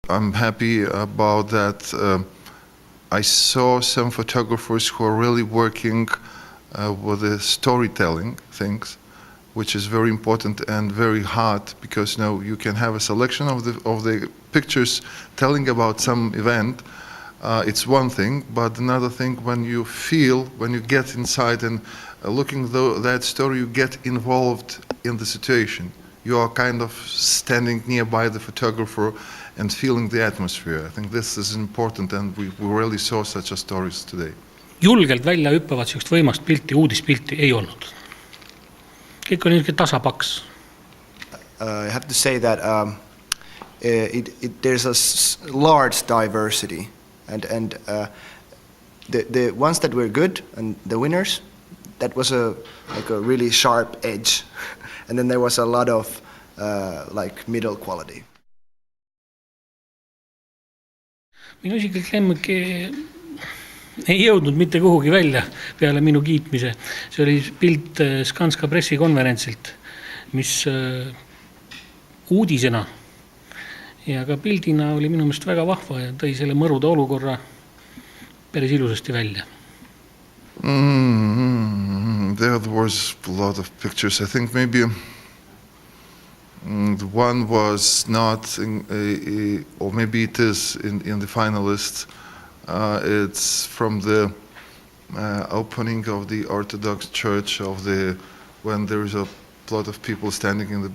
I'm happy about that. I saw some photographers who are really working with the storytelling things, which is very important and very hard because you can have a selection of the pictures telling about some event. It's one thing, but another thing when you get inside and looking that story, you get involved in the situation. You are kind of standing nearby the photographer and feeling the atmosphere. I think this is important and we really saw such a stories today. Julgelt välja hüppavat sellist võimast pilti, uudispilti ei olnud. Kõik oli niisugune tasapaks. I have to say that there's a large diversity and the ones that were good and the winners, that was a really sharp edge and then there was a lot of middle quality. Minu isiklik lemmik ei jõudnud mitte kuhugi välja peale minu kiitmise. See oli pilt Skanska pressikonverentsilt, mis uudisena ja ka pildina oli minu meelest väga vahva ja tõi selle mõrude olukorra päris ilusasti välja. There was a lot of pictures. I think maybe the one was not, or maybe it is in the finalists. It's from the opening of the Orthodox Church when there is a lot of people standing in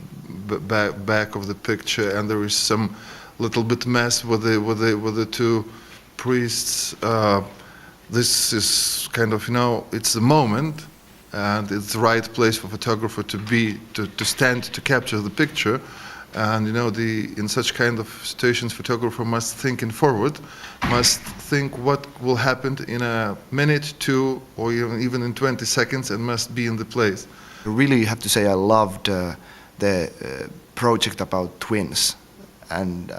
the back of the picture, and there is some little bit mess with the two priests. This is kind of it's the moment. And it's the right place for photographer to stand to capture the picture, and in such kind of situations, photographer must think forward, must think what will happen in a minute, 2, or even in 20 seconds, and must be in the place. I really have to say I loved the project about twins and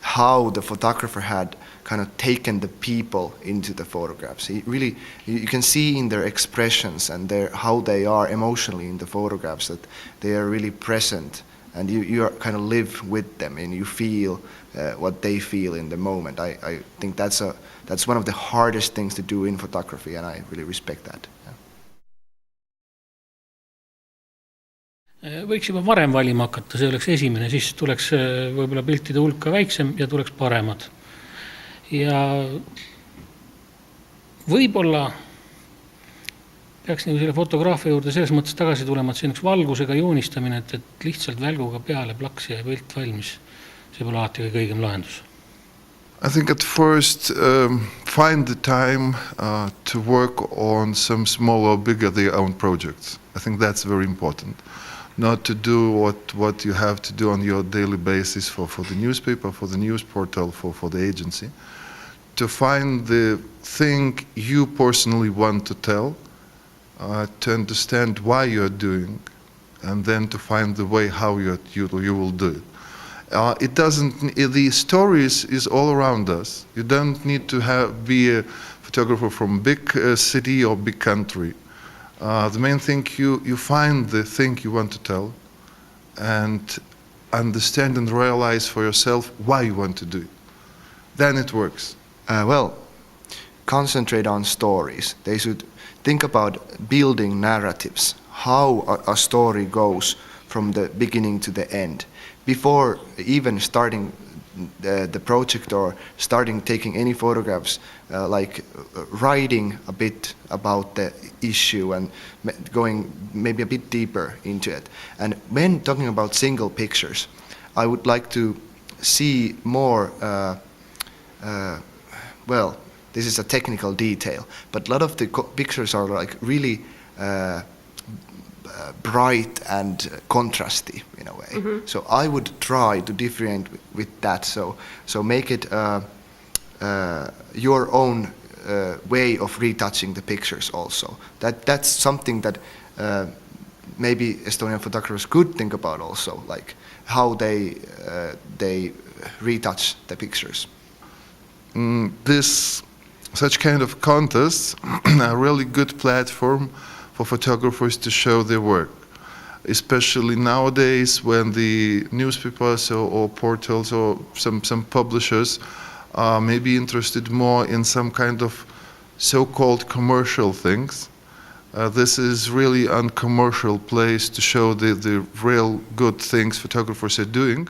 how the photographer had kind of taken the people into the photographs. You can see in their expressions and how they are emotionally in the photographs that they are really present, and you kind of live with them and you feel what they feel in the moment. I think that's one of the hardest things to do in photography, and I really respect that. Võiks juba varem valima hakata, see oleks esimene, siis tuleks võib-olla piltide hulka väiksem ja tuleks paremad. Ja võib-olla peaks selle fotograafia juurde selles mõttes tagasi tulema, et see on üks valgusega joonistamine, et lihtsalt välguga peale plaks ja pilt valmis. See pole alati kõige õigem lahendus. I think at first find the time to work on some smaller or bigger their own projects. I think that's very important. Not to do what you have to do on your daily basis for the newspaper, for the news portal, for the agency. To find the thing you personally want to tell, to understand why you're doing, and then to find the way how you will do it. The stories is all around us. You don't need to be a photographer from a big city or big country. The main thing, you find the thing you want to tell and understand and realize for yourself why you want to do it. Then it works. Concentrate on stories. They should think about building narratives, how a story goes from the beginning to the end. Before even starting the project or starting taking any photographs, writing a bit about the issue and going maybe a bit deeper into it. And when talking about single pictures, I would like to see more, this is a technical detail, but a lot of the pictures are really bright and contrasty in a way. Mm-hmm. So I would try to differentiate with that. So make it your own way of retouching the pictures also. That's something that maybe Estonian photographers could think about also, like how they retouch the pictures. Such kind of contests are a really good platform for photographers to show their work. especially nowadays when the newspapers or portals or some publishers may be interested more in some kind of so-called commercial things. This is really a uncommercial place to show the real good things photographers are doing.